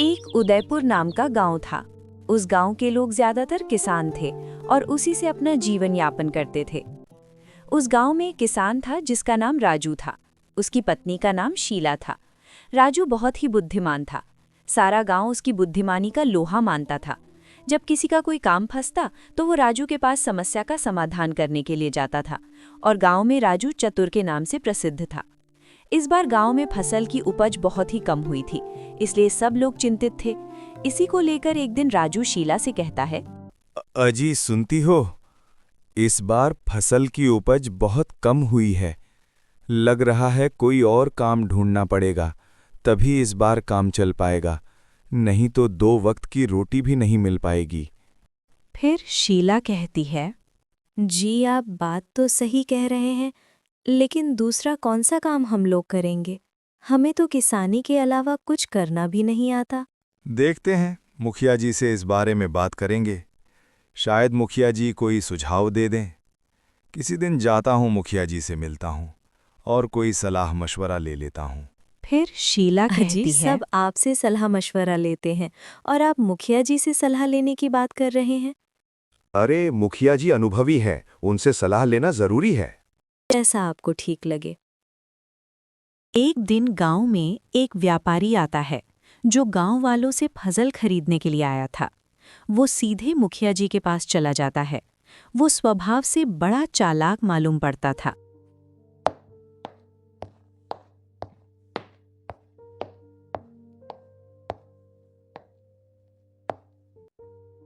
एक उदयपुर नाम का गांव था। उस गांव के लोग ज्यादातर किसान थे और उसी से अपना जीवन यापन करते थे। उस गांव में एक किसान था जिसका नाम राजू था। उसकी पत्नी का नाम शीला था। राजू बहुत ही बुद्धिमान था। सारा गांव उसकी बुद्धिमानी का लोहा मानता था। जब किसी का कोई काम फंसता तो वो राजू के पास समस्या का समाधान करने के लिए जाता था और गांव में राजू चतुर के नाम से प्रसिद्ध था। इस बार गांव में फसल की उपज बहुत ही कम हुई थी, इसलिए सब लोग चिंतित थे। इसी को लेकर एक दिन राजू शीला से कहता है, अजी सुनती हो, इस बार फसल की उपज बहुत कम हुई है। लग रहा है कोई और काम ढूंढना पड़ेगा, तभी इस बार काम चल पाएगा, नहीं तो 2 वक्त की रोटी भी नहीं मिल पाएगी। फिर शीला कहती है, जी आप बात तो सही कह रहे हैं, लेकिन दूसरा कौन सा काम हम लोग करेंगे? हमें तो किसानी के अलावा कुछ करना भी नहीं आता। देखते हैं, मुखिया जी से इस बारे में बात करेंगे। शायद मुखिया जी कोई सुझाव दे दें। किसी दिन जाता हूँ, मुखिया जी से मिलता हूँ और कोई सलाह मशवरा ले लेता हूँ। फिर शीला कहती है, सब आपसे सलाह मशवरा लेते हैं और आप मुखिया जी से सलाह लेने की बात कर रहे हैं। अरे मुखिया जी अनुभवी हैं, उनसे सलाह लेना जरूरी है। जैसा आपको ठीक लगे। एक दिन गांव में एक व्यापारी आता है जो गांव वालों से फसल खरीदने के लिए आया था। वो सीधे मुखिया जी के पास चला जाता है। वो स्वभाव से बड़ा चालाक मालूम पड़ता था।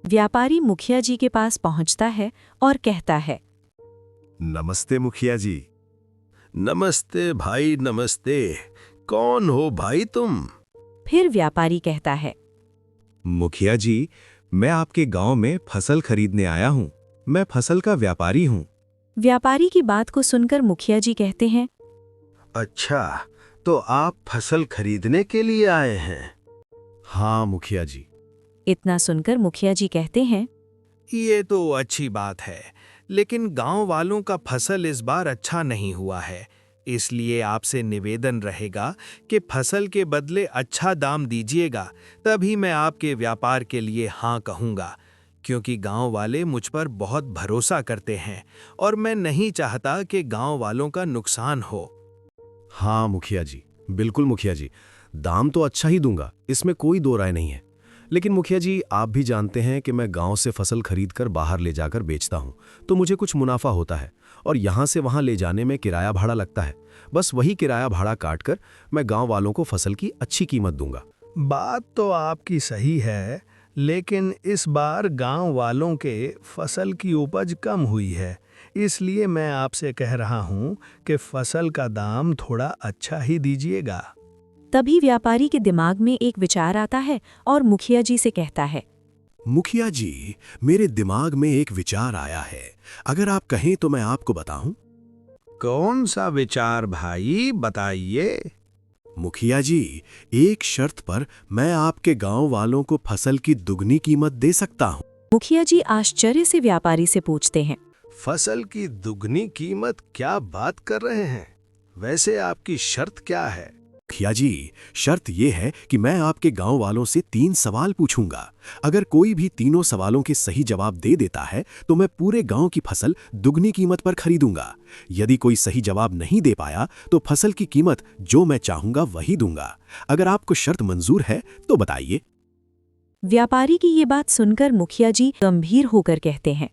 व्यापारी मुखिया जी के पास पहुंचता है और कहता है, नमस्ते मुखिया जी। नमस्ते भाई, नमस्ते। कौन हो भाई तुम? फिर व्यापारी कहता है, मुखिया जी, मैं आपके गांव में फसल खरीदने आया हूँ। मैं फसल का व्यापारी हूँ। व्यापारी की बात को सुनकर मुखिया जी कहते हैं, अच्छा, तो आप फसल खरीदने के लिए आए हैं? हाँ मुखिया जी। इतना सुनकर मुखिया जी कहते हैं, ये तो अच्छी बात है, लेकिन गांव वालों का फसल इस बार अच्छा नहीं हुआ है। इसलिए आपसे निवेदन रहेगा कि फसल के बदले अच्छा दाम दीजिएगा, तभी मैं आपके व्यापार के लिए हाँ कहूँगा। क्योंकि गांव वाले मुझ पर बहुत भरोसा करते हैं और मैं नहीं चाहता कि गांव वालों का नुकसान हो। हाँ मुखिया जी, बिल्कुल मुखिया जी, दाम तो अच्छा ही दूंगा, इसमें कोई दो राय नहीं है। लेकिन मुखिया जी, आप भी जानते हैं कि मैं गांव से फसल खरीदकर बाहर ले जाकर बेचता हूं, तो मुझे कुछ मुनाफा होता है और यहां से वहां ले जाने में किराया भाड़ा लगता है। बस वही किराया भाड़ा काटकर मैं गांव वालों को फसल की अच्छी कीमत दूंगा। बात तो आपकी सही है, लेकिन इस बार गांव वालों के फसल की उपज कम हुई है, इसलिए मैं आपसे कह रहा हूं कि फसल का दाम थोड़ा अच्छा ही दीजिएगा। तभी व्यापारी के दिमाग में एक विचार आता है और मुखिया जी से कहता है, मुखिया जी, मेरे दिमाग में एक विचार आया है, अगर आप कहें तो मैं आपको बताऊं। कौन सा विचार भाई, बताइए। मुखिया जी, एक शर्त पर मैं आपके गांव वालों को फसल की दुगनी कीमत दे सकता हूं। मुखिया जी आश्चर्य से व्यापारी से पूछते हैं, फसल की दुगनी कीमत? क्या बात कर रहे हैं? वैसे आपकी शर्त क्या है? मुखिया जी, शर्त यह है कि मैं आपके गांव वालों से 3 सवाल पूछूंगा। अगर कोई भी तीनों सवालों के सही जवाब दे देता है तो मैं पूरे गांव की फसल दुगनी कीमत पर खरीदूंगा। यदि कोई सही जवाब नहीं दे पाया तो फसल की कीमत जो मैं चाहूंगा वही दूंगा। अगर आपको शर्त मंजूर है तो बताइए। व्यापारी की ये बात सुनकर मुखिया जी गंभीर होकर कहते हैं,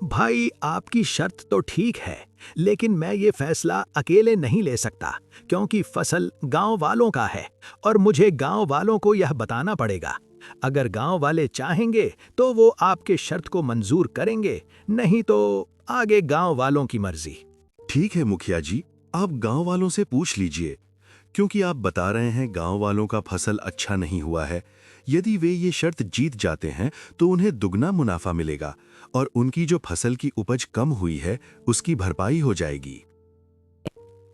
भाई आपकी शर्त तो ठीक है, लेकिन मैं ये फैसला अकेले नहीं ले सकता, क्योंकि फसल गांव वालों का है और मुझे गांव वालों को यह बताना पड़ेगा। अगर गांव वाले चाहेंगे तो वो आपके शर्त को मंजूर करेंगे, नहीं तो आगे गांव वालों की मर्जी। ठीक है मुखिया जी, आप गांव वालों से पूछ लीजिए, क्योंकि आप बता रहे हैं गांव वालों का फसल अच्छा नहीं हुआ है। यदि वे ये शर्त जीत जाते हैं तो उन्हें दुगना मुनाफा मिलेगा और उनकी जो फसल की उपज कम हुई है उसकी भरपाई हो जाएगी।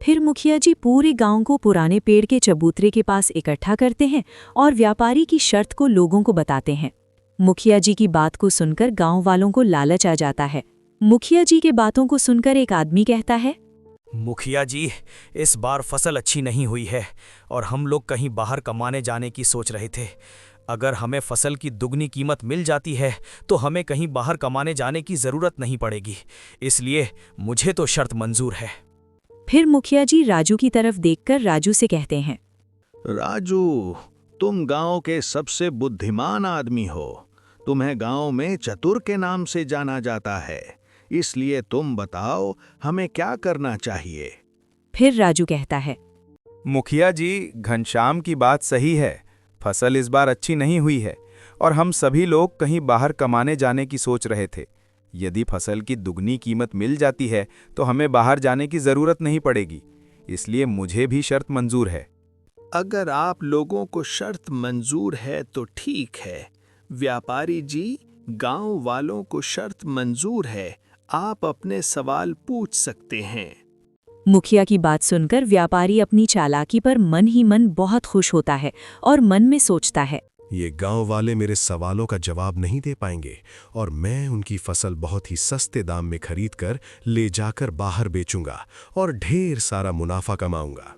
फिर मुखिया जी पूरे गांव को पुराने पेड़ के चबूतरे के पास इकट्ठा करते हैं और व्यापारी की शर्त को लोगों को बताते हैं। मुखिया जी की बात को सुनकर गांव वालों को लालच आ जाता है। मुखिया जी के बातों को सुनकर एक आदमी कहता है, मुखिया जी, इस बार फसल अच्छी नहीं हुई है और हम लोग कहीं बाहर कमाने जाने की सोच रहे थे। अगर हमें फसल की दुगनी कीमत मिल जाती है तो हमें कहीं बाहर कमाने जाने की ज़रूरत नहीं पड़ेगी। इसलिए मुझे तो शर्त मंजूर है। फिर मुखिया जी राजू की तरफ देखकर राजू से कहते हैं, राजू, तुम गांव के सबसे बुद्धिमान आदमी हो। तुम्हें गांव में चतुर के नाम से जाना जाता है। इसलिए तुम बताओ, हमें क्या करना चाहिए? फिर राजू कहता है, मुखिया जी, घनश्याम की बात सही है। फसल इस बार अच्छी नहीं हुई है और हम सभी लोग कहीं बाहर कमाने जाने की सोच रहे थे। यदि फसल की दुगनी कीमत मिल जाती है तो हमें बाहर जाने की ज़रूरत नहीं पड़ेगी। इसलिए मुझे भी शर्त मंजूर है। अगर आप लोगों को शर्त मंजूर है तो ठीक है। व्यापारी जी, गांव वालों को शर्त मंजूर है। आप अपने सवाल पूछ सकते हैं। मुखिया की बात सुनकर व्यापारी अपनी चालाकी पर मन ही मन बहुत खुश होता है और मन में सोचता है, ये गांव वाले मेरे सवालों का जवाब नहीं दे पाएंगे और मैं उनकी फसल बहुत ही सस्ते दाम में खरीदकर ले जाकर बाहर बेचूंगा और ढेर सारा मुनाफा कमाऊंगा।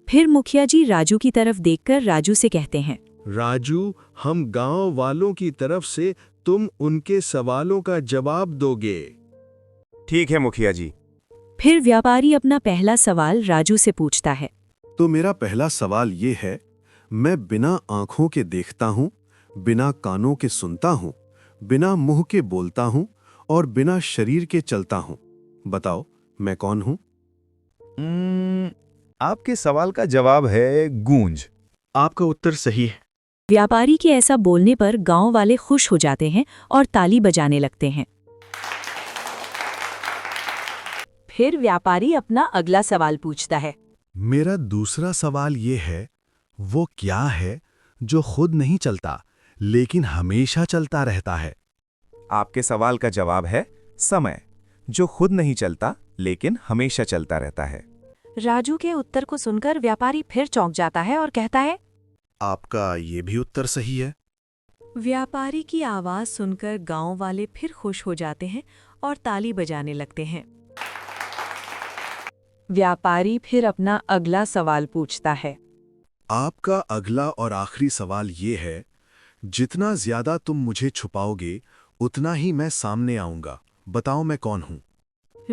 फिर मुखिया जी राजू की तरफ देखकर राजू से कहते हैं, राजू, हम गांव वालों की तरफ से तुम उनके सवालों का जवाब दोगे। ठीक है मुखिया जी। फिर व्यापारी अपना पहला सवाल राजू से पूछता है। तो मेरा पहला सवाल ये है, मैं बिना आंखों के देखता हूँ, बिना कानों के सुनता हूँ, बिना मुंह के बोलता हूँ और बिना शरीर के चलता हूँ। बताओ, मैं कौन हूँ? आपके सवाल का जवाब है गूंज। आपका उत्तर सही है। व्यापारी के ऐसा बोलने पर गांव वाले खुश हो जाते हैं और ताली बजाने लगते हैं। फिर व्यापारी अपना अगला सवाल पूछता है। मेरा दूसरा सवाल ये है, वो क्या है जो खुद नहीं चलता लेकिन हमेशा चलता रहता है? आपके सवाल का जवाब है समय, जो खुद नहीं चलता लेकिन हमेशा चलता रहता है। राजू के उत्तर को सुनकर व्यापारी फिर चौंक जाता है और कहता है, आपका ये भी उत्तर सही है। व्यापारी की आवाज सुनकर गांव वाले फिर खुश हो जाते हैं और ताली बजाने लगते हैं। व्यापारी फिर अपना अगला सवाल पूछता है। आपका अगला और आखिरी सवाल ये है, जितना ज्यादा तुम मुझे छुपाओगे उतना ही मैं सामने आऊंगा। बताओ, मैं कौन हूं?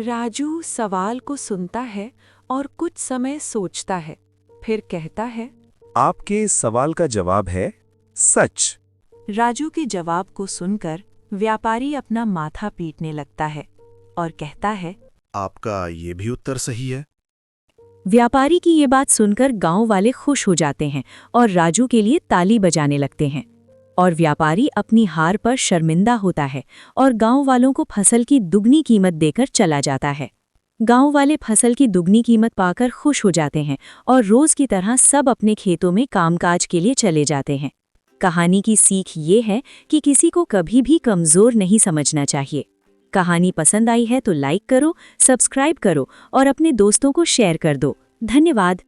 राजू सवाल को सुनता है और कुछ समय सोचता है, फिर कहता है, आपके इस सवाल का जवाब है सच। राजू के जवाब को सुनकर व्यापारी अपना माथा पीटने लगता है और कहता है, आपका ये भी उत्तर सही है। व्यापारी की ये बात सुनकर गांव वाले खुश हो जाते हैं और राजू के लिए ताली बजाने लगते हैं और व्यापारी अपनी हार पर शर्मिंदा होता है और गांव वालों को फसल की दुगनी कीमत देकर चला जाता है। गांव वाले फसल की दुगनी कीमत पाकर खुश हो जाते हैं और रोज की तरह सब अपने खेतों में कामकाज के लिए चले जाते हैं। कहानी की सीख ये है कि किसी को कभी भी कमजोर नहीं समझना चाहिए। कहानी पसंद आई है तो लाइक करो, सब्सक्राइब करो और अपने दोस्तों को शेयर कर दो। धन्यवाद।